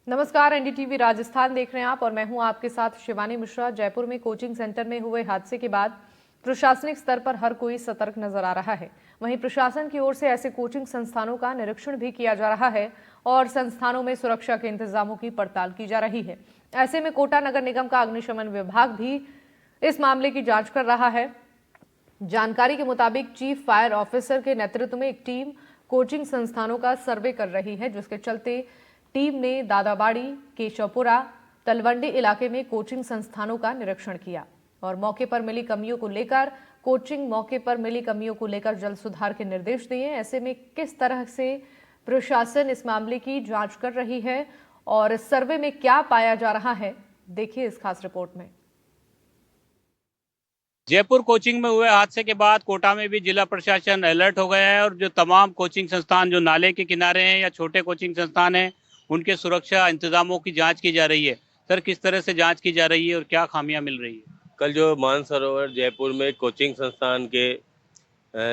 नमस्कार, एनडीटीवी राजस्थान देख रहे हैं आप और मैं हूं आपके साथ शिवानी मिश्रा। जयपुर में कोचिंग सेंटर में हुए हादसे के बाद प्रशासनिक स्तर पर हर कोई सतर्क नजर आ रहा है। वहीं प्रशासन की ओर से ऐसे कोचिंग संस्थानों का निरीक्षण भी किया जा रहा है और संस्थानों में सुरक्षा के इंतजामों की पड़ताल की जा रही है। ऐसे में कोटा नगर निगम का अग्निशमन विभाग भी इस मामले की जांच कर रहा है। जानकारी के मुताबिक चीफ फायर ऑफिसर के नेतृत्व में एक टीम कोचिंग संस्थानों का सर्वे कर रही है, जिसके चलते टीम ने दादाबाड़ी, केशवपुरा, तलवंडी इलाके में कोचिंग संस्थानों का निरीक्षण किया और मौके पर मिली कमियों को लेकर जल्द सुधार के निर्देश दिए। ऐसे में किस तरह से प्रशासन इस मामले की जांच कर रही है और सर्वे में क्या पाया जा रहा है, देखिए इस खास रिपोर्ट में। जयपुर कोचिंग में हुए हादसे के बाद कोटा में भी जिला प्रशासन अलर्ट हो गया है और जो तमाम कोचिंग संस्थान जो नाले के किनारे हैं या छोटे कोचिंग संस्थान हैं, उनके सुरक्षा इंतजामों की जांच की जा रही है। सर, किस तरह से जांच की जा रही है और क्या खामियां मिल रही है? कल जो मानसरोवर जयपुर में कोचिंग संस्थान के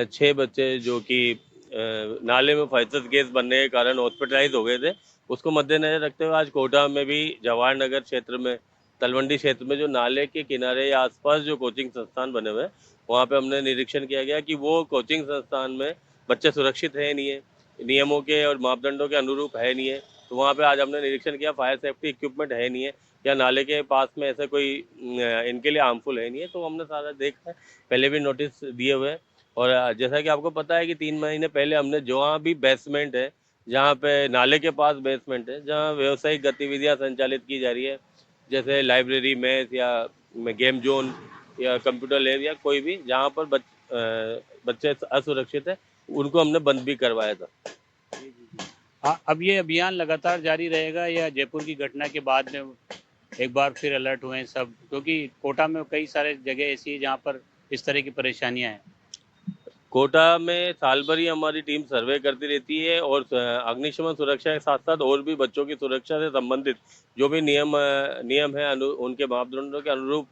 6 बच्चे जो कि नाले में फैसद गैस बनने के कारण हॉस्पिटलाइज हो गए थे, उसको मद्देनजर रखते हुए आज कोटा में भी जवाहर नगर क्षेत्र में, तलवंडी क्षेत्र में जो नाले के किनारे या आसपास जो कोचिंग संस्थान बने हुए हैं, वहाँ पे हमने निरीक्षण किया गया कि वो कोचिंग संस्थान में बच्चे सुरक्षित है नहीं है, नियमों के और मापदंडों के अनुरूप है नहीं है। तो वहाँ पे आज हमने निरीक्षण किया, फायर सेफ्टी इक्विपमेंट है नहीं है या नाले के पास में ऐसा कोई इनके लिए हार्मफुल है नहीं है। तो हमने सारा देखा है, पहले भी नोटिस दिए हुए हैं। और जैसा कि आपको पता है कि 3 महीने पहले हमने जहाँ भी बेसमेंट है, जहाँ पे नाले के पास बेसमेंट है, जहाँ व्यावसायिक गतिविधियाँ संचालित की जा रही है, जैसे लाइब्रेरी, मेस या गेम जोन या कंप्यूटर लैब या कोई भी जहाँ पर बच्चे असुरक्षित है, उनको हमने बंद भी करवाया था। अब ये अभियान लगातार जारी रहेगा या जयपुर की घटना के बाद में एक बार फिर अलर्ट हुए हैं सब? क्योंकि कोटा में कई सारे जगह ऐसी है जहाँ पर इस तरह की परेशानियां हैं। कोटा में साल भर ही हमारी टीम सर्वे करती रहती है और अग्निशमन सुरक्षा के साथ साथ और भी बच्चों की सुरक्षा से संबंधित जो भी नियम है उनके मापदंडों के अनुरूप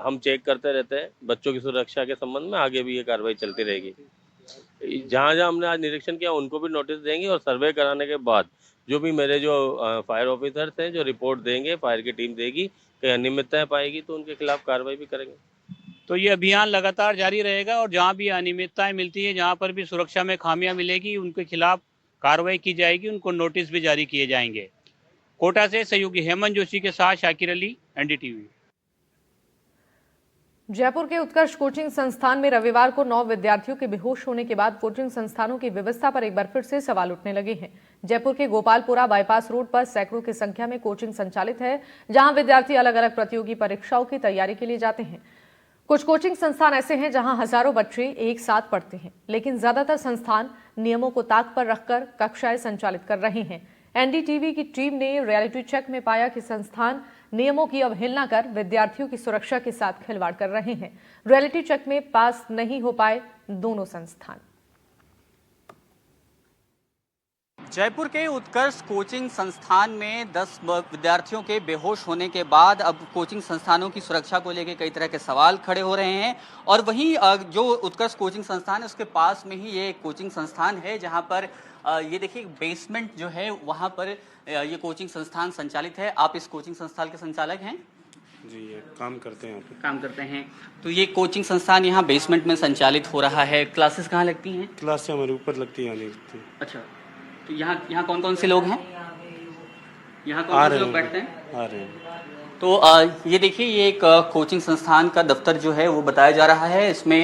हम चेक करते रहते हैं। बच्चों की सुरक्षा के संबंध में आगे भी ये कार्रवाई चलती रहेगी। जहाँ जहाँ हमने आज निरीक्षण किया उनको भी नोटिस देंगे और सर्वे कराने के बाद जो भी मेरे जो फायर ऑफिसर्स हैं जो रिपोर्ट देंगे, फायर की टीम देगी, कहीं अनियमितताएं पाएगी तो उनके खिलाफ कार्रवाई भी करेंगे। तो ये अभियान लगातार जारी रहेगा और जहाँ भी अनियमितताएं मिलती है, जहाँ पर भी सुरक्षा में खामियां मिलेगी, उनके खिलाफ कार्रवाई की जाएगी, उनको नोटिस भी जारी किए जाएंगे। कोटा से सहयोगी हेमंत जोशी के साथ शाकिर अली, एनडीटीवी। जयपुर के उत्कर्ष कोचिंग संस्थान में रविवार को 9 विद्यार्थियों के बेहोश होने के बाद कोचिंग संस्थानों की व्यवस्था पर एक बार फिर से सवाल उठने लगे हैं। जयपुर के गोपालपुरा बाईपास रोड पर सैकड़ों की संख्या में कोचिंग संचालित है, जहां विद्यार्थी अलग अलग प्रतियोगी परीक्षाओं की तैयारी के लिए जाते हैं। कुछ कोचिंग संस्थान ऐसे हैं जहां हजारों बच्चे एक साथ पढ़ते हैं, लेकिन ज्यादातर संस्थान नियमों को ताक पर रखकर कक्षाएं संचालित कर रहे हैं। एनडीटीवी की टीम ने रियलिटी चेक में पाया कि संस्थान नियमों की अवहेलना कर विद्यार्थियों की सुरक्षा के साथ खिलवाड़ कर रहे हैं। रियलिटी चेक में पास नहीं हो पाए दोनों संस्थान। जयपुर के उत्कर्ष कोचिंग संस्थान में 10 विद्यार्थियों के बेहोश होने के बाद अब कोचिंग संस्थानों की सुरक्षा को लेकर कई तरह के सवाल खड़े हो रहे हैं। और वहीं जो उत्कर्ष कोचिंग संस्थान है उसके पास में ही ये कोचिंग संस्थान है, जहां पर ये देखिए बेसमेंट जो है वहां पर ये कोचिंग संस्थान संचालित है। आप इस कोचिंग संस्थान के संचालक हैं? जी, ये काम करते हैं यहाँ पे। काम करते हैं। तो ये कोचिंग संस्थान यहाँ बेसमेंट में संचालित हो रहा है। क्लासेस कहाँ लगती हैं? क्लास से हमारे ऊपर लगती है। अच्छा, तो यहाँ कौन कौन से लोग हैं? यहाँ कौन से लोग बैठते हैं? आ रहे हैं। तो ये देखिए, ये एक कोचिंग संस्थान का दफ्तर जो है वो बताया जा रहा है। इसमें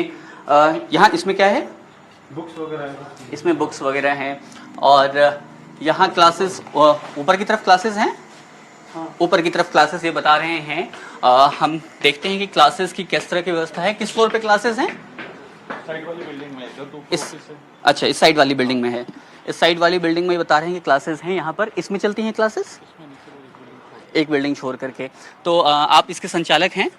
यहाँ इसमें क्या है? बुक्स वगैरह है। इसमें बुक्स वगैरह हैं और यहाँ क्लासेस, ऊपर की तरफ क्लासेस हैं। हाँ, ऊपर की तरफ क्लासेस ये बता रहे हैं। हम देखते हैं कि क्लासेस की किस तरह की व्यवस्था है। किस फ्लोर पे क्लासेस हैं? साइड वाली बिल्डिंग में है। अच्छा, इस साइड वाली बिल्डिंग में है। इस साइड वाली बिल्डिंग में ये बता रहे हैं कि क्लासेस हैं यहाँ पर। इसमें चलती हैं क्लासेस एक बिल्डिंग छोड़ करके। तो आप इसके संचालक हैं?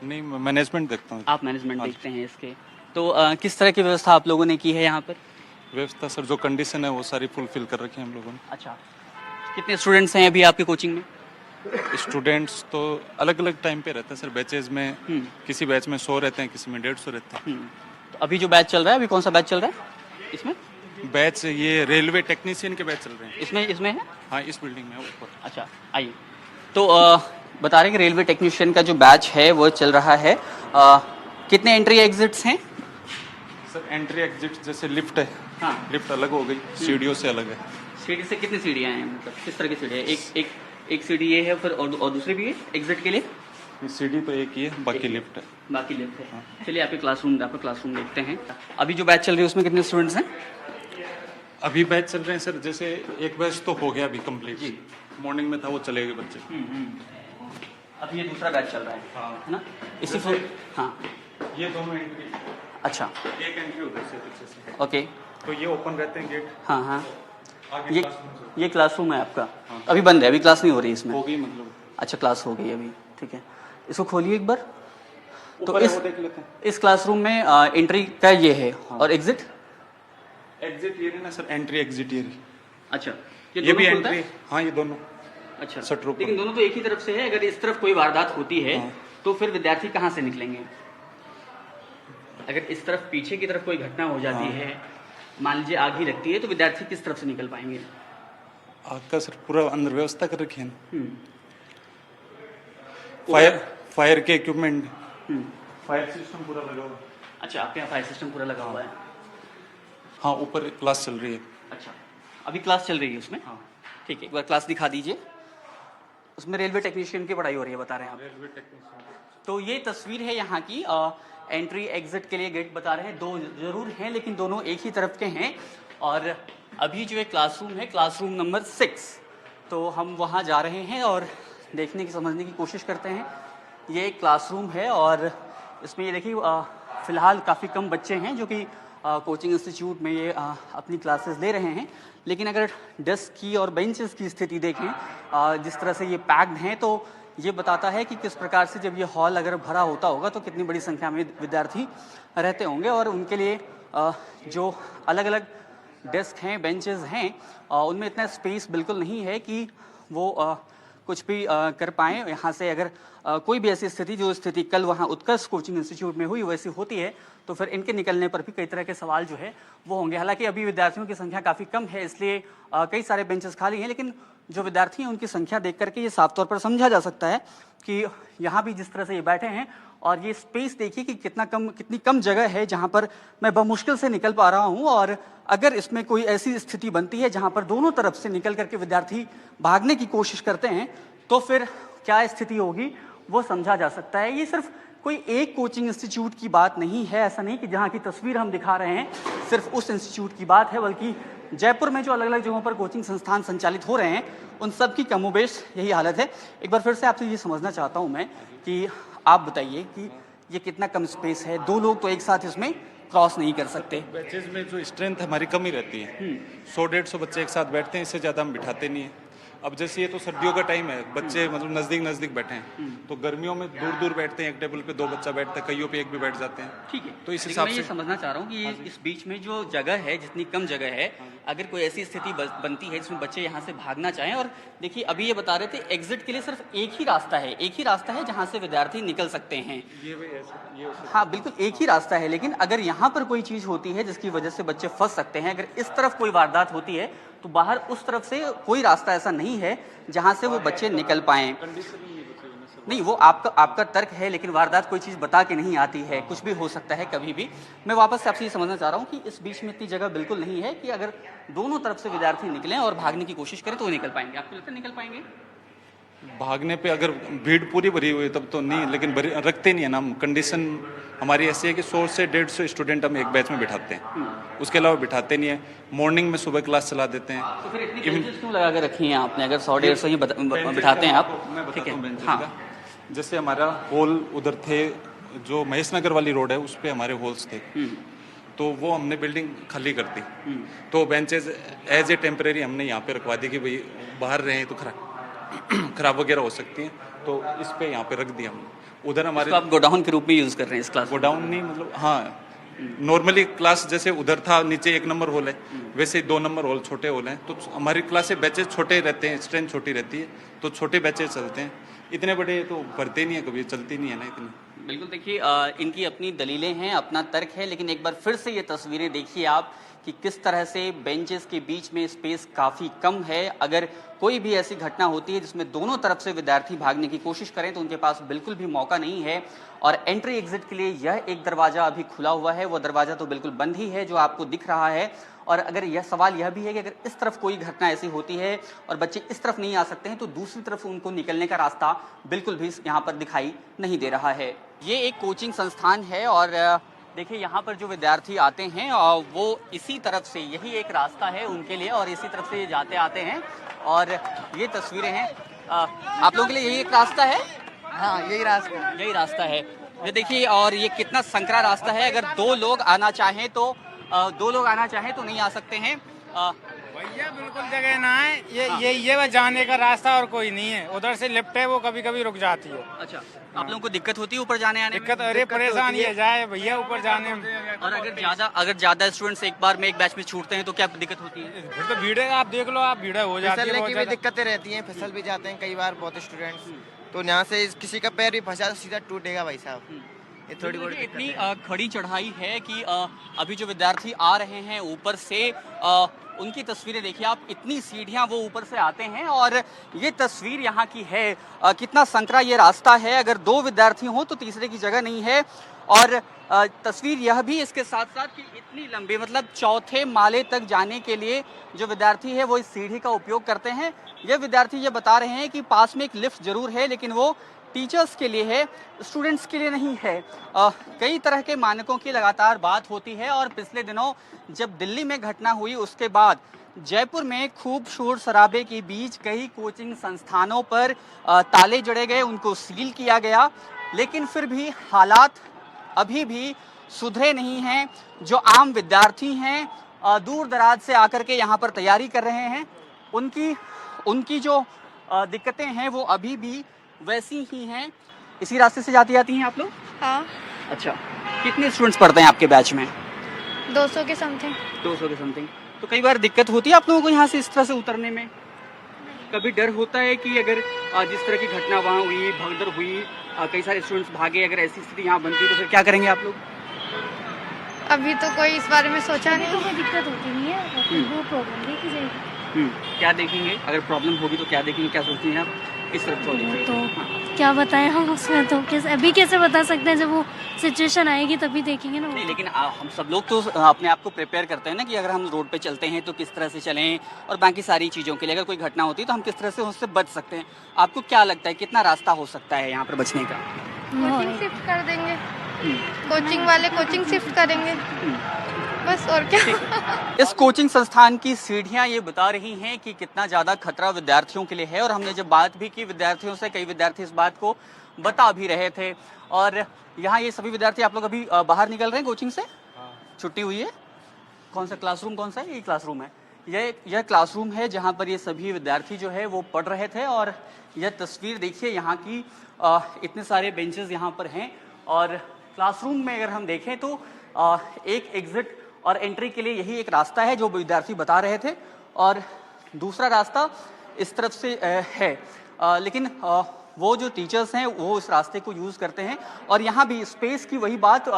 नहीं, मैनेजमेंट देखता हूँ। आप मैनेजमेंट देखते हैं इसके। तो किस तरह की व्यवस्था आप लोगों ने की है यहाँ पर? व्यवस्था सर, जो कंडीशन है वो सारी फुलफिल कर रखी है हम लोगों ने। अच्छा, कितने स्टूडेंट्स हैं अभी आपके कोचिंग में? स्टूडेंट्स तो अलग अलग टाइम पे रहते हैं सर, बैचेज में। किसी बैच में 100 रहते हैं, किसी में 150 रहते हैं। तो अभी जो बैच चल रहा है, अभी कौन सा बैच चल रहा है इसमें? बैच ये रेलवे टेक्नीशियन के बैच चल रहे हैं। इसमें इसमें है? हाँ, इस बिल्डिंग में ऊपर। अच्छा, आइए। तो बता रहे हैं कि रेलवे टेक्नीशियन का जो बैच है वो चल रहा है। कितने एंट्री एग्जिट्स हैं? सर एंट्री एग्जिट जैसे लिफ्ट है, हाँ। लिफ्ट अलग हो गई, सीढ़ियों से अलग है। सीढ़ी से कितनी सीढ़ियाँ हैं, मतलब किस तरह की सीढ़ी है? एक सीढ़ी ये है, फिर और दूसरी भी है एग्जिट के लिए? ये सीढ़ी तो एक ही है, बाकी लिफ्ट है। बाकी लिफ्ट है। चलिए आपका क्लासरूम देखते हैं। अभी जो बैच चल रही है उसमें कितने स्टूडेंट्स हैं? अभी बैच चल रहे हैं सर, जैसे एक बैच तो हो गया अभी कंप्लीट, मॉर्निंग में था वो चले गए बच्चे। अभी ये दूसरा बैच चल रहा है, हाँ। है ना? इसी फ्लोर, हाँ। ये दोनों एंट्री, अच्छा, एक एंट्री उधर से पीछे से, ओके। तो ये ओपन रहते हैं गेट। हाँ हाँ, आगे ये classroom ये क्लासरूम है आपका? हाँ। अभी बंद है, अभी क्लास नहीं हो रही इसमें? हो गई मतलब। अच्छा, क्लास हो गई अभी, ठीक है। इसको खोलिए एक बार। तो ऊपर है, इस वो देख लेते हैं। इस क्लासरूम में एंट्री का ये है, और एग्जिट? एग्जिट ये ना सर, एंट्री एग्जिट ये रही। अच्छा, ये दोनों भी खुलता एंट्री, है? हाँ ये दोनों। अच्छा, शटर ऊपर। लेकिन दोनों तो एक ही तरफ से है। अगर इस तरफ कोई वारदात होती है हाँ। तो फिर विद्यार्थी कहाँ से निकलेंगे? अगर इस तरफ पीछे की तरफ कोई घटना हो जाती हाँ। है, मान लीजिए आग ही लगती है, तो विद्यार्थी किस तरफ से निकल पाएंगे? आपका सर पूरा अंदर व्यवस्था कर रखी है ना, हम्म, फायर के इक्विपमेंट, हम्म। फायर सिस्टम पूरा लगा हुआ है। अच्छा, आपके यहाँ फायर सिस्टम पूरा लगा हुआ है। हाँ, ऊपर क्लास चल रही है। अच्छा, अभी क्लास चल रही है उसमें? हाँ। ठीक है, एक बार क्लास दिखा दीजिए। उसमें रेलवे टेक्नीशियन की पढ़ाई हो रही है, बता रहे हैं आप। Railway technician. तो ये तस्वीर है यहाँ की। एंट्री एग्जिट के लिए गेट बता रहे हैं, दो जरूर हैं लेकिन दोनों एक ही तरफ के हैं। और अभी जो एक क्लासरूम है, क्लासरूम नंबर 6, तो हम वहाँ जा रहे हैं और देखने की समझने की कोशिश करते हैं। ये एक क्लासरूम है और इसमें ये देखिए फ़िलहाल काफ़ी कम बच्चे हैं जो कि कोचिंग इंस्टीट्यूट में ये अपनी क्लासेस ले रहे हैं। लेकिन अगर डेस्क की और बेंचेस की स्थिति देखें, जिस तरह से ये पैक्ड हैं, तो ये बताता है कि किस प्रकार से जब ये हॉल अगर भरा होता होगा तो कितनी बड़ी संख्या में विद्यार्थी रहते होंगे। और उनके लिए जो अलग अलग डेस्क हैं, बेंचेस हैं, उनमें इतना स्पेस बिल्कुल नहीं है कि वो कुछ भी कर पाएँ। यहाँ से अगर कोई भी ऐसी स्थिति, जो स्थिति कल वहाँ उत्कर्ष कोचिंग इंस्टीट्यूट में हुई, वैसी होती है तो फिर इनके निकलने पर भी कई तरह के सवाल जो है वो होंगे। हालांकि अभी विद्यार्थियों की संख्या काफ़ी कम है, इसलिए कई सारे बेंचेस खाली हैं, लेकिन जो विद्यार्थी हैं उनकी संख्या देख करके ये साफ तौर पर समझा जा सकता है कि यहाँ भी जिस तरह से ये बैठे हैं, और ये स्पेस देखिए कि कितनी कम जगह है जहाँ पर मैं बमुश्किल से निकल पा रहा हूँ। और अगर इसमें कोई ऐसी स्थिति बनती है जहाँ पर दोनों तरफ से निकल करके विद्यार्थी भागने की कोशिश करते हैं, तो फिर क्या स्थिति होगी वो समझा जा सकता है। ये सिर्फ कोई एक कोचिंग इंस्टीट्यूट की बात नहीं है, ऐसा नहीं कि जहाँ की तस्वीर हम दिखा रहे हैं सिर्फ उस इंस्टीट्यूट की बात है, बल्कि जयपुर में जो अलग अलग जगहों पर कोचिंग संस्थान संचालित हो रहे हैं उन सब की कमोबेश यही हालत है। एक बार फिर से आपसे ये समझना चाहता हूँ मैं कि आप बताइए कि ये कितना कम स्पेस है, दो लोग तो एक साथ इसमें क्रॉस नहीं कर सकते। बैचेज में जो स्ट्रेंथ हमारी कम ही रहती है, 100-150 बच्चे एक साथ बैठते हैं, इससे ज़्यादा हम बिठाते नहीं हैं। अब जैसे ये तो सर्दियों का टाइम है, बच्चे मतलब नज़दीक बैठे हैं, तो गर्मियों में दूर बैठते हैं, एक टेबल पे 2 बच्चा बैठता है, कईयों पे एक भी बैठ जाते हैं। ठीक है, तो इस लेकिन हिसाब मैं ये से समझना चाह रहा हूँ कि इस बीच में जो जगह है, जितनी कम जगह है, अगर कोई ऐसी स्थिति बनती है जिसमें बच्चे यहाँ से भागना चाहें, और देखिए अभी ये बता रहे थे एग्जिट के लिए सिर्फ एक ही रास्ता है जहाँ से विद्यार्थी निकल सकते हैं। ये हाँ बिल्कुल एक ही रास्ता है, लेकिन अगर यहाँ पर कोई चीज़ होती है जिसकी वजह से बच्चे फंस सकते हैं, अगर इस तरफ कोई वारदात होती है तो बाहर उस तरफ से कोई रास्ता ऐसा नहीं है जहाँ से वो बच्चे निकल पाएं। नहीं, वो आपका तर्क है, लेकिन वारदात कोई चीज़ बता के नहीं आती है, कुछ भी हो सकता है कभी भी। मैं वापस से आपसे ये समझना चाह रहा हूँ कि इस बीच में इतनी जगह बिल्कुल नहीं है कि अगर दोनों तरफ से विद्यार्थी निकलें और भागने की कोशिश करें तो वो निकल पाएंगे। आपको लगता है निकल पाएंगे? भागने पे अगर भीड़ पूरी भरी हुई है तब तो नहीं, लेकिन रखते नहीं है ना हम। कंडीशन हमारी ऐसी है कि 100 से 150 स्टूडेंट हम एक बैच में बिठाते हैं, उसके अलावा बिठाते नहीं है। मॉर्निंग में सुबह क्लास चला देते हैं। तो फिर इतनी बेंचेस क्यों लगा के रखी हैं आपने, अगर 100-150 ही बिठाते हैं आप? मैं ठीक बताता हूँ है, बेंचेस हाँ। का। जैसे हमारा हॉल उधर थे, जो महेश नगर वाली रोड है, उस पे हमारे हॉल्स थे, तो वो हमने बिल्डिंग खाली कर दी। तो बेंचेज एज ए टेम्परेरी हमने यहाँ पे रखवा दी कि भाई बाहर रहे तो खराब वगैरह हो सकती हैं, तो इस पे यहाँ पे रख दिया हमने। उधर हमारे आप गोडाउन के रूप में यूज़ कर रहे हैं इस क्लास? गोडाउन नहीं, मतलब हाँ, नॉर्मली क्लास जैसे उधर था नीचे 1 नंबर हॉल है, वैसे 2 नंबर हॉल छोटे हॉल हैं। तो हमारी क्लास से बैचेज छोटे रहते हैं, स्ट्रेंथ छोटी रहती है, तो छोटे बैचेज चलते हैं। इतने बड़े तो भरते नहीं है, कभी चलती नहीं है ना इतनी। बिल्कुल देखिए इनकी अपनी दलीलें हैं, अपना तर्क है, लेकिन एक बार फिर से ये तस्वीरें देखिए आप कि किस तरह से बेंचेस के बीच में स्पेस काफ़ी कम है। अगर कोई भी ऐसी घटना होती है जिसमें दोनों तरफ से विद्यार्थी भागने की कोशिश करें तो उनके पास बिल्कुल भी मौका नहीं है। और एंट्री एग्जिट के लिए यह एक दरवाज़ा अभी खुला हुआ है, वो दरवाज़ा तो बिल्कुल बंद ही है जो आपको दिख रहा है। और अगर यह सवाल यह भी है कि अगर इस तरफ कोई घटना ऐसी होती है और बच्चे इस तरफ नहीं आ सकते हैं तो दूसरी तरफ उनको निकलने का रास्ता बिल्कुल भी यहाँ पर दिखाई नहीं दे रहा है। ये एक कोचिंग संस्थान है और देखिए यहाँ पर जो विद्यार्थी आते हैं वो इसी तरफ से, यही एक रास्ता है उनके लिए और इसी तरफ से ये जाते आते हैं। और ये तस्वीरें हैं, आप लोगों के लिए यही एक रास्ता है? हाँ, यही रास्ता है। ये देखिए और ये कितना संकरा रास्ता है। अगर दो लोग आना चाहें तो नहीं आ सकते हैं। भैया बिल्कुल जगह ना है, ये बस जाने का रास्ता और कोई नहीं है। उधर से लिफ्ट है, वो कभी कभी रुक जाती है। अच्छा, आप लोगों को दिक्कत होती है ऊपर जाने आने में? दिक्कत, अरे परेशानी है जाए भैया ऊपर जाने में। और अगर ज्यादा स्टूडेंट्स एक बार में एक बैच में छूटते हैं तो क्या दिक्कत होती है? फिर तो भीड़ है, आप देख लो, आप भीड़ हो जाती है। फिसलने की भी दिक्कतें रहती हैं, फिसल भी जाते हैं कई बार बहुत स्टूडेंट्स। तो यहाँ से किसी का पैर भी फंसा तो सीधा टूटेगा भाई साहब। ये थोड़ी बहुत इतनी खड़ी चढ़ाई है कि अभी जो विद्यार्थी आ रहे हैं ऊपर से उनकी तस्वीरें देखिए आप, इतनी सीढ़ियां वो ऊपर से आते हैं। और ये तस्वीर यहाँ की है, कितना संकरा ये रास्ता है। अगर दो विद्यार्थी हों तो तीसरे की जगह नहीं है। और तस्वीर यह भी इसके साथ साथ कि इतनी लंबी, मतलब चौथे माले तक जाने के लिए जो विद्यार्थी है वो इस सीढ़ी का उपयोग करते हैं। ये विद्यार्थी ये बता रहे हैं कि पास में एक लिफ्ट जरूर है लेकिन वो टीचर्स के लिए है, स्टूडेंट्स के लिए नहीं है। कई तरह के मानकों की लगातार बात होती है और पिछले दिनों जब दिल्ली में घटना हुई उसके बाद जयपुर में खूब शोर शराबे के बीच कई कोचिंग संस्थानों पर ताले जड़े गए, उनको सील किया गया। लेकिन फिर भी हालात अभी भी सुधरे नहीं हैं। जो आम विद्यार्थी हैं दूर दराज से आकर के यहाँ पर तैयारी कर रहे हैं, उनकी जो दिक्कतें हैं वो अभी भी वैसी ही हैं। इसी रास्ते से जाती हैं आप लोग? हाँ। अच्छा, कितने स्टूडेंट्स पढ़ते हैं आपके बैच में? 200 के समथिंग। 200 के समथिंग। तो कई बार दिक्कत होती है आप लोगों को यहाँ से इस तरह से उतरने में? कभी डर होता है कि अगर जिस तरह की घटना वहाँ हुई, भगदड़ हुई, कई सारे स्टूडेंट्स भागे, अगर ऐसी स्थिति यहाँ बनती तो फिर क्या करेंगे आप लोग? अभी तो कोई इस बारे में सोचा नहीं। तो कोई दिक्कत होती नहीं है, वो प्रॉब्लम देखी जाएगी। क्या देखेंगे? अगर प्रॉब्लम होगी तो क्या देखेंगे, क्या सोचते हैं आप? इस तरफ तो क्या बताएं हम उसमें, तो अभी कैसे बता सकते हैं, जब वो सिचुएशन आएगी तभी देखेंगे ना। नहीं, लेकिन हम सब लोग तो अपने आप को प्रिपेयर करते हैं ना कि अगर हम रोड पे चलते हैं तो किस तरह से चलें और बाकी सारी चीज़ों के लिए अगर कोई घटना होती है तो हम किस तरह से उससे बच सकते हैं। आपको क्या लगता है कितना रास्ता हो सकता है यहाँ पर बचने का? कोचिंग शिफ्ट कर देंगे, कोचिंग वाले कोचिंग शिफ्ट करेंगे बस, और क्या। इस कोचिंग संस्थान की सीढ़ियां ये बता रही हैं कि कितना ज़्यादा खतरा विद्यार्थियों के लिए है। और हमने जब बात भी की विद्यार्थियों से, कई विद्यार्थी इस बात को बता भी रहे थे। और यहाँ ये सभी विद्यार्थी, आप लोग अभी बाहर निकल रहे हैं कोचिंग से? छुट्टी हुई है? कौन सा क्लासरूम, कौन सा है? ये क्लासरूम है, यह क्लासरूम है जहाँ पर ये सभी विद्यार्थी जो है वो पढ़ रहे थे। और यह तस्वीर देखिए यहाँ की, इतने सारे बेंचेस यहाँ पर हैं। और क्लासरूम में अगर हम देखें तो एक एग्जिट और एंट्री के लिए यही एक रास्ता है जो विद्यार्थी बता रहे थे, और दूसरा रास्ता इस तरफ से है। लेकिन वो जो टीचर्स हैं वो इस रास्ते को यूज़ करते हैं। और यहाँ भी स्पेस की वही बात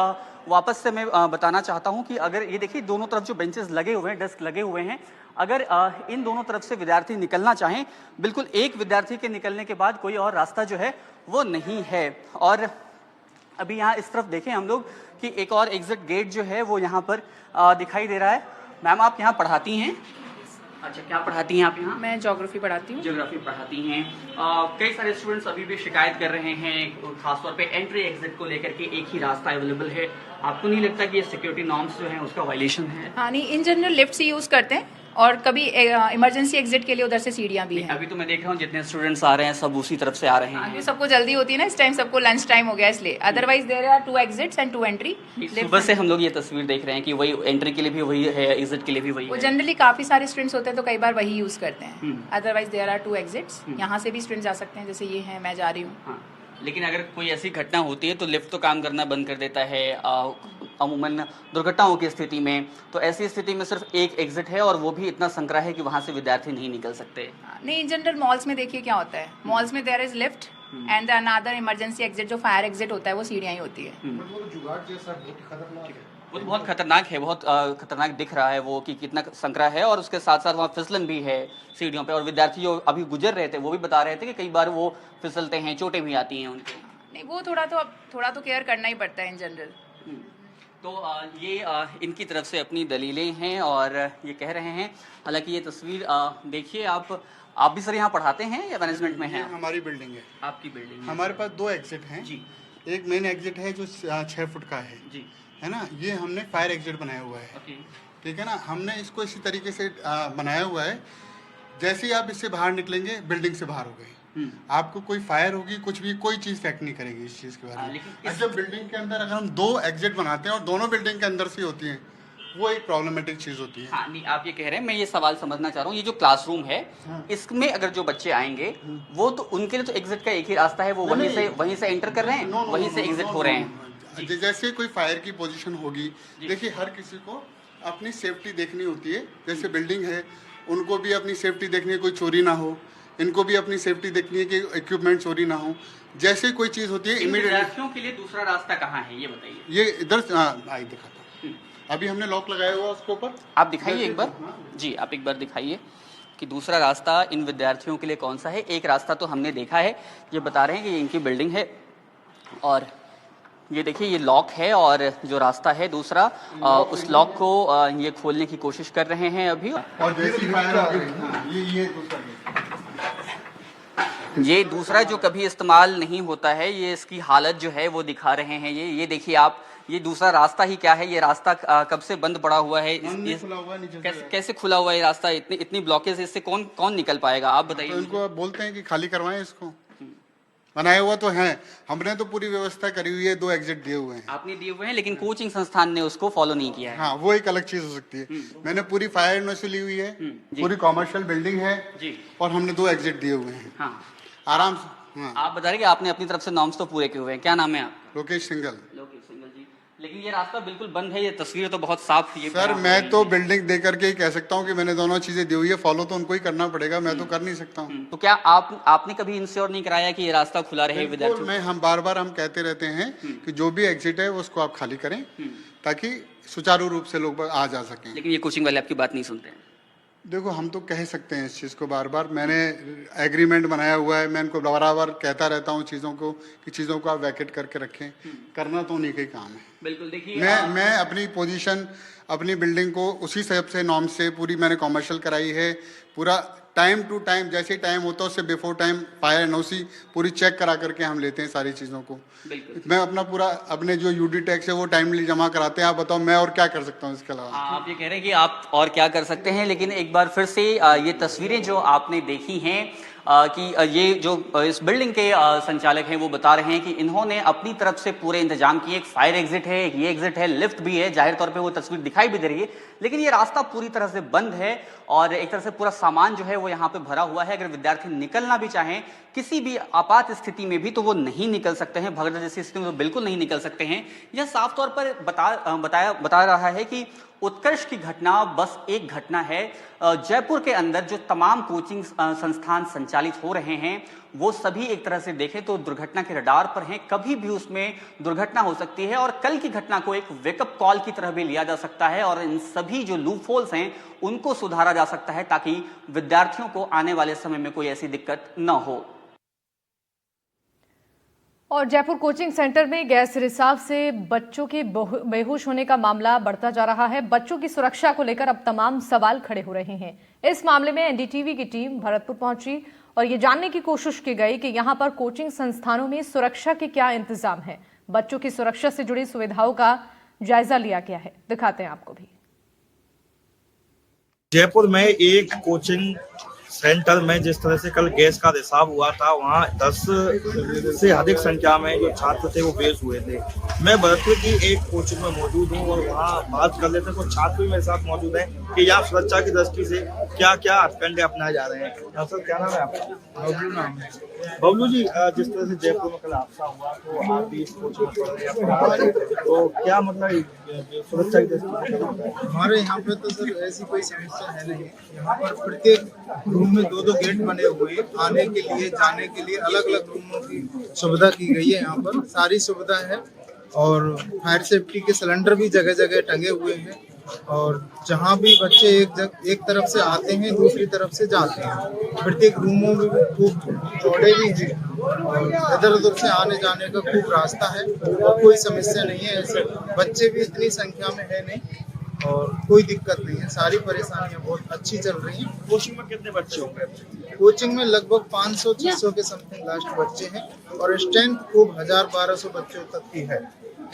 वापस से मैं बताना चाहता हूँ कि अगर ये देखिए दोनों तरफ जो बेंचेस लगे हुए हैं, डेस्क लगे हुए हैं, अगर इन दोनों तरफ से विद्यार्थी निकलना चाहें, बिल्कुल एक विद्यार्थी के निकलने के बाद कोई और रास्ता जो है वो नहीं है। और अभी यहाँ इस तरफ देखें हम लोग कि एक और एग्जिट गेट जो है वो यहाँ पर दिखाई दे रहा है। मैम आप यहाँ पढ़ाती हैं? अच्छा, क्या पढ़ाती हैं आप यहाँ? मैं ज्योग्राफी पढ़ाती हूँ। ज्योग्राफी पढ़ाती हैं। कई सारे स्टूडेंट्स अभी भी शिकायत कर रहे हैं, खासतौर पे एंट्री एग्जिट को लेकर के एक ही रास्ता अवेलेबल है। आपको नहीं लगता कि ये सिक्योरिटी नॉर्म्स जो हैं उसका वायलेशन है? हाँ नहीं, इन जनरल लिफ्ट से यूज़ करते हैं और कभी इमरजेंसी एग्जिट के लिए उधर से सीढ़ियाँ भी हैं। अभी तो मैं देख रहा हूँ जितने स्टूडेंट्स आ रहे हैं सब उसी तरफ से आ रहे हैं। सबको जल्दी होती है ना, इस टाइम सबको लंच टाइम हो गया इसलिए। Otherwise there are 2 exits and 2 entry. सुबह से हम लोग ये तस्वीर देख रहे हैं कि वही एंट्री के लिए भी वही है, एग्जिट के लिए भी वही है। वो जनरली काफ़ी सारे स्टूडेंट्स होते हैं तो कई बार वही यूज़ करते हैं। Otherwise there are 2 exits. यहाँ से भी स्टूडेंट्स जा सकते हैं, जैसे ये है, मैं जा रही हूँ। लेकिन अगर कोई ऐसी घटना होती है तो लिफ्ट तो काम करना बंद कर देता है अमूमन दुर्घटनाओं की स्थिति में। तो ऐसी स्थिति में सिर्फ एक एग्जिट है और वो भी इतना संकरा है कि वहाँ से विद्यार्थी नहीं निकल सकते। नहीं, इन जनरल मॉल्स में देखिए क्या होता है, मॉल्स में there is lift and the another emergency exit जो फायर एग्जिट होता है वो सीढ़ियाँ ही होती है। वो तो बहुत खतरनाक है, बहुत खतरनाक दिख रहा है वो कि कितना संकरा है, और उसके साथ साथ वहाँ फिसलन भी है सीढ़ियों पे, और विद्यार्थी जो अभी गुजर रहे थे वो भी बता रहे थे कि कई बार वो फिसलते हैं, चोटें भी आती हैं उनके। नहीं, वो थोड़ा तो केयर करना ही पड़ता है इन जनरल। तो ये इनकी तरफ से अपनी दलीलें हैं और ये कह रहे हैं। हालांकि ये तस्वीर देखिए आप भी सर यहाँ पढ़ाते हैं या मैनेजमेंट में हैं? हमारी बिल्डिंग है। आपकी बिल्डिंग है। हमारे पास 2 एग्जिट हैं जी। एक मेन एग्जिट है जो 6 फुट का है जी, है ना। ये हमने फायर एग्जिट बनाया हुआ है, ओके। ठीक है ना। हमने इसको इसी तरीके से बनाया हुआ है, जैसे ही आप इससे बाहर निकलेंगे बिल्डिंग से बाहर हो गए, आपको कोई फायर होगी कुछ भी कोई चीज़ इफेक्ट नहीं करेगी इस चीज़ के बारे में। लेकिन जब बिल्डिंग के अंदर अगर हम 2 एग्जिट बनाते हैं और दोनों बिल्डिंग के अंदर से होती हैं, वो एक प्रॉब्लमेटिक चीज़ होती है। हाँ, नहीं, आप ये कह रहे हैं, मैं ये सवाल समझना चाह रहा हूँ, ये जो क्लासरूम है इसमें अगर जो बच्चे आएंगे वो तो उनके लिए तो एग्जिट का एक ही रास्ता है, वो वहीं से एंटर कर रहे हैं, वहीं से एग्जिट हो रहे हैं। जैसे कोई फायर की पोजीशन होगी, देखिए हर किसी को अपनी सेफ्टी देखनी होती है। जैसे बिल्डिंग है उनको भी अपनी सेफ्टी देखनी है, कोई चोरी ना हो, इनको भी अपनी सेफ्टी देखनी है कि इक्विपमेंट चोरी ना हो। जैसे कोई चीज़ होती है इमीडिएटली। विद्यार्थियों के लिए दूसरा रास्ता कहाँ है ये बताइए? ये इधर आई दिखाता हूँ, अभी हमने लॉक लगाया हुआ उसके ऊपर। आप दिखाइए एक बार। जी, आप एक बार दिखाइए कि दूसरा रास्ता इन विद्यार्थियों के लिए कौन सा है। एक रास्ता तो हमने देखा है, ये बता रहे हैं कि ये इनकी बिल्डिंग है और ये देखिए ये लॉक है, और जो रास्ता है दूसरा उस लॉक को ये खोलने की कोशिश कर रहे हैं अभी। और ये दूसरा जो कभी इस्तेमाल नहीं होता है, ये इसकी हालत जो है वो दिखा रहे हैं। ये देखिए आप, ये दूसरा रास्ता ही क्या है, ये रास्ता कब से बंद पड़ा हुआ है, कैसे खुला हुआ है ये रास्ता? इतनी ब्लॉकेज, इससे कौन निकल पाएगा आप बताइए। तो इनको बोलते हैं कि खाली करवाएं इसको। बनाया हुआ तो है, हमने तो पूरी व्यवस्था करी हुई है, 2 एग्जिट दिए हुए हैं। आपने दिए हुए हैं, लेकिन कोचिंग संस्थान ने उसको फॉलो नहीं किया है। हाँ, वो एक अलग चीज हो सकती है। मैंने पूरी फायर यूनिवर्सिटी ली हुई है, पूरी कॉमर्शियल बिल्डिंग है जी, और हमने 2 एग्जिट दिए हुए हैं। हाँ, आराम से। हाँ। आप बता रहे कि आपने अपनी तरफ से नॉर्म्स तो पूरे किए हुए हैं। क्या नाम है आप? लोकेश सिंगल। लेकिन ये रास्ता बिल्कुल बंद है, ये तस्वीर तो बहुत साफ थी। सर मैं तो बिल्डिंग देख करके ही कह सकता हूँ कि मैंने दोनों चीजें दी हुई है, फॉलो तो उनको ही करना पड़ेगा, मैं तो कर नहीं सकता हूँ। तो क्या आपने कभी इंश्योर नहीं कराया कि ये रास्ता खुला रहे विद्यार्थियों? मैं हम बार हम कहते रहते हैं कि जो भी एग्जिट है उसको आप खाली करें ताकि सुचारू रूप से लोग आ जा सकें। लेकिन ये कोचिंग वाले आपकी बात नहीं सुनते हैं। देखो, हम तो कह सकते हैं इस चीज़ को बार मैंने एग्रीमेंट बनाया हुआ है, मैं इनको बार कहता रहता हूँ चीज़ों को कि चीज़ों को आप वैकेट करके रखें। करना तो उन्हीं का ही काम है। बिल्कुल, देखिए मैं अपनी पोजीशन, अपनी बिल्डिंग को उसी हिसाब से नॉर्म से पूरी मैंने कॉमर्शियल कराई है। पूरा टाइम टू टाइम, जैसे टाइम होता है उससे बिफोर टाइम फायर एनओसी पूरी चेक करा करके हम लेते हैं सारी चीज़ों को। मैं अपना पूरा अपने जो यूडी टैक्स है वो टाइमली जमा कराते हैं। आप बताओ मैं और क्या कर सकता हूँ इसके अलावा? आप ये कह रहे हैं कि आप और क्या कर सकते हैं, लेकिन एक बार फिर से ये तस्वीरें जो आपने देखी हैं कि ये जो इस बिल्डिंग के संचालक हैं वो बता रहे हैं कि इन्होंने अपनी तरफ से पूरे इंतजाम किए। एक फायर एग्जिट है, एक ये एग्जिट है, लिफ्ट भी है, जाहिर तौर पे वो तस्वीर दिखाई भी दे रही है, लेकिन ये रास्ता पूरी तरह से बंद है और एक तरह से पूरा सामान जो है वो यहाँ पे भरा हुआ है। अगर विद्यार्थी निकलना भी चाहें किसी भी आपात स्थिति में भी तो वो नहीं निकल सकते हैं, भगदड़ जैसी स्थिति में तो बिल्कुल नहीं निकल सकते हैं। यह साफ तौर पर बता रहा है कि उत्कर्ष की घटना बस एक घटना है। जयपुर के अंदर जो तमाम कोचिंग संस्थान संचालित हो रहे हैं वो सभी एक तरह से देखें तो दुर्घटना के रडार पर हैं। कभी भी उसमें दुर्घटना हो सकती है और कल की घटना को एक वेकअप कॉल की तरह भी लिया जा सकता है और इन सभी जो लूपहोल्स हैं उनको सुधारा जा सकता है ताकि विद्यार्थियों को आने वाले समय में कोई ऐसी दिक्कत न हो। और जयपुर कोचिंग सेंटर में गैस रिसाव से बच्चों के बेहोश होने का मामला बढ़ता जा रहा है। बच्चों की सुरक्षा को लेकर अब तमाम सवाल खड़े हो रहे हैं। इस मामले में एनडीटीवी की टीम भरतपुर पहुंची और ये जानने की कोशिश की गई कि यहां पर कोचिंग संस्थानों में सुरक्षा के क्या इंतजाम है। बच्चों की सुरक्षा से जुड़ी सुविधाओं का जायजा लिया गया है, दिखाते हैं आपको भी। जयपुर में एक कोचिंग सेंटर में जिस तरह से कल गैस का रिसाव हुआ था, वहाँ 10 से अधिक संख्या में जो छात्र थे वो बेहोश हुए थे। मैं भरतपुर की एक कोचिंग में मौजूद हूँ और वहाँ बात कर लेते हैं। कुछ छात्र भी मेरे साथ मौजूद हैं कि यहाँ सुरक्षा की दृष्टि से क्या क्या हथकंडे अपनाए जा रहे हैं। सर, क्या नाम है आपका? बबलू नाम है। बबलू जी, जिस तरह से जयपुर में कल हादसा हुआ तो आप भी इस कोचिंग में पढ़ रहे हैं, तो क्या मतलब सुरक्षा की दृष्टि? हमारे यहाँ पे तो सर ऐसी कोई समस्या है नहीं। यहाँ पर प्रत्येक रूम में 2-2 गेट बने हुए हैं। आने के लिए जाने के लिए अलग अलग रूमों की सुविधा की गई है। यहाँ पर सारी सुविधा है और फायर सेफ्टी के सिलेंडर भी जगह जगह टंगे हुए हैं और जहाँ भी बच्चे एक तरफ से आते हैं दूसरी तरफ से जाते हैं। प्रत्येक रूमों में भी खूब चौड़े भी हैं और इधर उधर से आने जाने का खूब रास्ता है और कोई समस्या नहीं है। ऐसे बच्चे भी इतनी संख्या में है नहीं और कोई दिक्कत नहीं है। सारी परेशानियां बहुत अच्छी चल रही हैं। कोचिंग में कितने बच्चे होंगे? कोचिंग में लगभग 500-600 के समथिंग लास्ट बच्चे हैं और स्ट्रेंथ खूब 1000-1200 बच्चों तक की है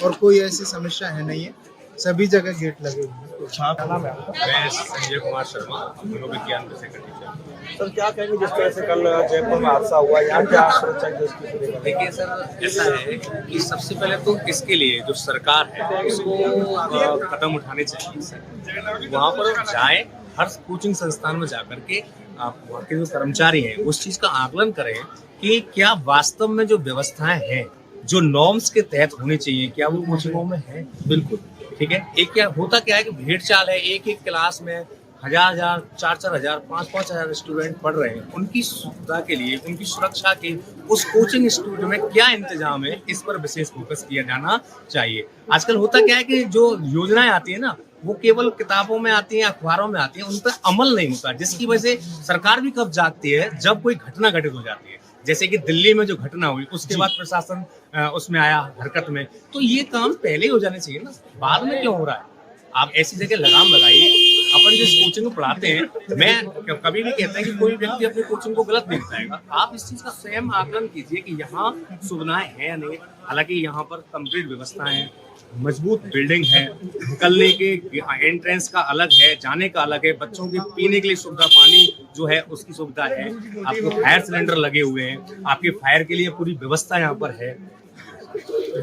और कोई ऐसी समस्या है नहीं है। सभी जगह गेट लगे हुए हैं। मैं संजय कुमार शर्मा, मनोविज्ञान विषय का टीचर। सर क्या कहेंगे जिस तरह से कल जयपुर में हादसा हुआ, यहाँ क्या सुरक्षा की दृष्टि से? देखिए सर, ऐसा है कि सबसे पहले तो इसके लिए जो सरकार है उसको कदम उठाने चाहिए। वहाँ पर जाए, हर कोचिंग संस्थान में जाकर के आप वहाँ के जो कर्मचारी हैं उस चीज़ का आकलन करें कि क्या वास्तव में जो व्यवस्थाएं हैं जो नॉर्म्स के तहत होनी चाहिए क्या वो कोचिंगों में है। बिल्कुल ठीक है। एक क्या होता क्या है कि भेड़ चाल है, एक क्लास में 1000, 4,000, 5,000 स्टूडेंट पढ़ रहे हैं। उनकी सुविधा के लिए, उनकी सुरक्षा के उस कोचिंग इंस्टीट्यूट में क्या इंतजाम है, इस पर विशेष फोकस किया जाना चाहिए। आजकल होता क्या है कि जो योजनाएं आती है ना वो केवल किताबों में आती हैं, अखबारों में आती हैं, उन पर अमल नहीं होता, जिसकी वजह से सरकार भी कब जागती है जब कोई घटना घटित हो जाती है। जैसे कि दिल्ली में जो घटना हुई उसके बाद प्रशासन उसमें आया हरकत में, तो ये काम पहले ही हो जाने चाहिए ना, बाद में क्यों हो रहा है। आप ऐसी जगह लगाम लगाइए। अपन जिस कोचिंग को पढ़ाते हैं, मैं कभी भी कहता है कि कोई व्यक्ति अपनी कोचिंग को गलत नहीं बताएगा। आप इस चीज का स्वयं आकलन कीजिए कि यहाँ सुविधाएं हैं या नहीं। हालांकि यहाँ पर कंप्लीट व्यवस्थाएं हैं, मजबूत बिल्डिंग है, निकलने के एंट्रेंस का अलग है, जाने का अलग है, बच्चों की पीने के लिए सुविधा, पानी जो है उसकी सुविधा है, आपको फायर सिलेंडर लगे हुए हैं, आपके फायर के लिए पूरी व्यवस्था यहाँ पर है।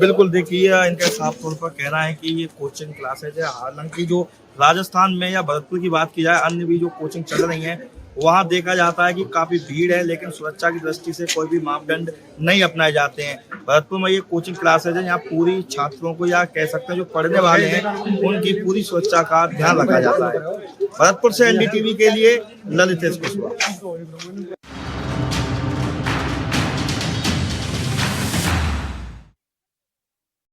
बिल्कुल देखिए, इनका साफ तौर पर कहना है कि ये कोचिंग क्लासेज है। हालांकि जो राजस्थान में या भरतपुर की बात की जाए, अन्य भी जो कोचिंग चल रही हैं वहाँ देखा जाता है कि काफी भीड़ है, लेकिन सुरक्षा की दृष्टि से कोई भी मापदंड नहीं अपनाए जाते हैं। भरतपुर में ये कोचिंग क्लासेज है, यहाँ पूरी छात्रों को या कह सकते हैं जो पढ़ने वाले हैं उनकी पूरी सुरक्षा का ध्यान रखा जाता है। भरतपुर से NDTV के लिए ललितेश कुशवाहा।